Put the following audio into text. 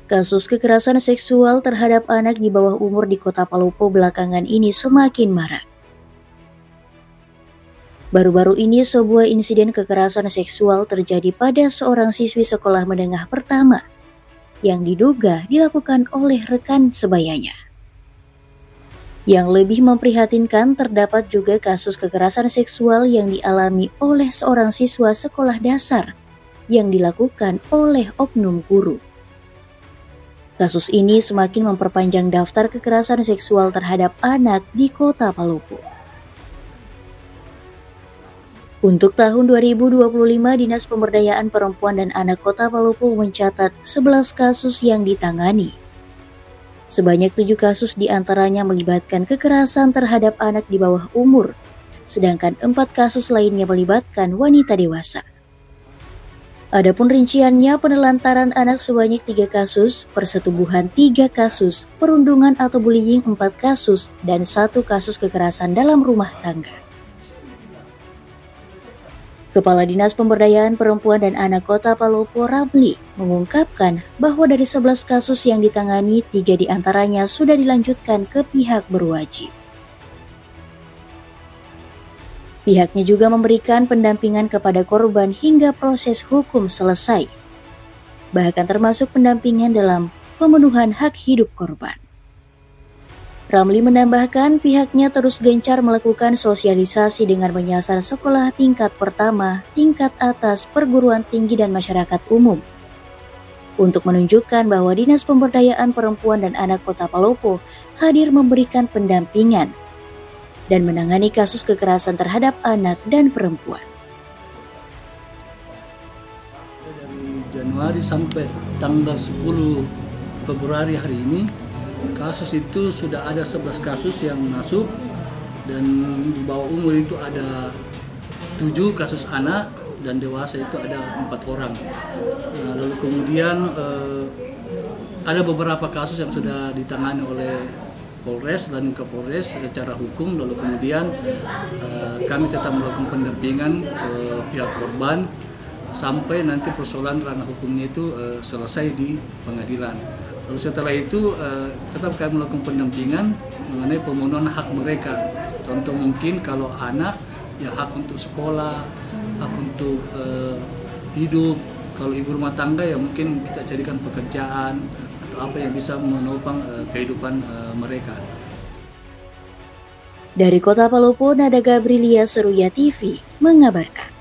Kasus kekerasan seksual terhadap anak di bawah umur di Kota Palopo belakangan ini semakin marak. Baru-baru ini sebuah insiden kekerasan seksual terjadi pada seorang siswi sekolah menengah pertama yang diduga dilakukan oleh rekan sebayanya. Yang lebih memprihatinkan, terdapat juga kasus kekerasan seksual yang dialami oleh seorang siswa sekolah dasar yang dilakukan oleh oknum guru. Kasus ini semakin memperpanjang daftar kekerasan seksual terhadap anak di Kota Palopo. Untuk tahun 2025, Dinas Pemberdayaan Perempuan dan Anak Kota Palopo mencatat 11 kasus yang ditangani. Sebanyak 7 kasus diantaranya melibatkan kekerasan terhadap anak di bawah umur, sedangkan 4 kasus lainnya melibatkan wanita dewasa. Adapun rinciannya, penelantaran anak sebanyak 3 kasus, persetubuhan 3 kasus, perundungan atau bullying 4 kasus, dan 1 kasus kekerasan dalam rumah tangga. Kepala Dinas Pemberdayaan Perempuan dan Anak Kota Palopo, Ramli, mengungkapkan bahwa dari 11 kasus yang ditangani, 3 diantaranya sudah dilanjutkan ke pihak berwajib. Pihaknya juga memberikan pendampingan kepada korban hingga proses hukum selesai, bahkan termasuk pendampingan dalam pemenuhan hak hidup korban. Ramli menambahkan pihaknya terus gencar melakukan sosialisasi dengan menyasar sekolah tingkat pertama, tingkat atas, perguruan tinggi dan masyarakat umum untuk menunjukkan bahwa Dinas Pemberdayaan Perempuan dan Anak Kota Palopo hadir memberikan pendampingan dan menangani kasus kekerasan terhadap anak dan perempuan. Dari Januari sampai tanggal 10 Februari hari ini, kasus itu sudah ada 11 kasus yang masuk, dan di bawah umur itu ada 7 kasus anak, dan dewasa itu ada 4 orang. Nah, lalu kemudian ada beberapa kasus yang sudah ditangani oleh Polres dan Kapolres secara hukum, lalu kemudian kami tetap melakukan pendampingan ke pihak korban sampai nanti persoalan ranah hukumnya itu selesai di pengadilan. Lalu setelah itu tetap kami melakukan pendampingan mengenai pemenuhan hak mereka. Contoh mungkin kalau anak, ya hak untuk sekolah, hak untuk hidup. Kalau ibu rumah tangga, ya mungkin kita carikan pekerjaan atau apa yang bisa menopang kehidupan mereka. Dari Kota Palopo, Nada Gabrilia, Seruya TV mengabarkan.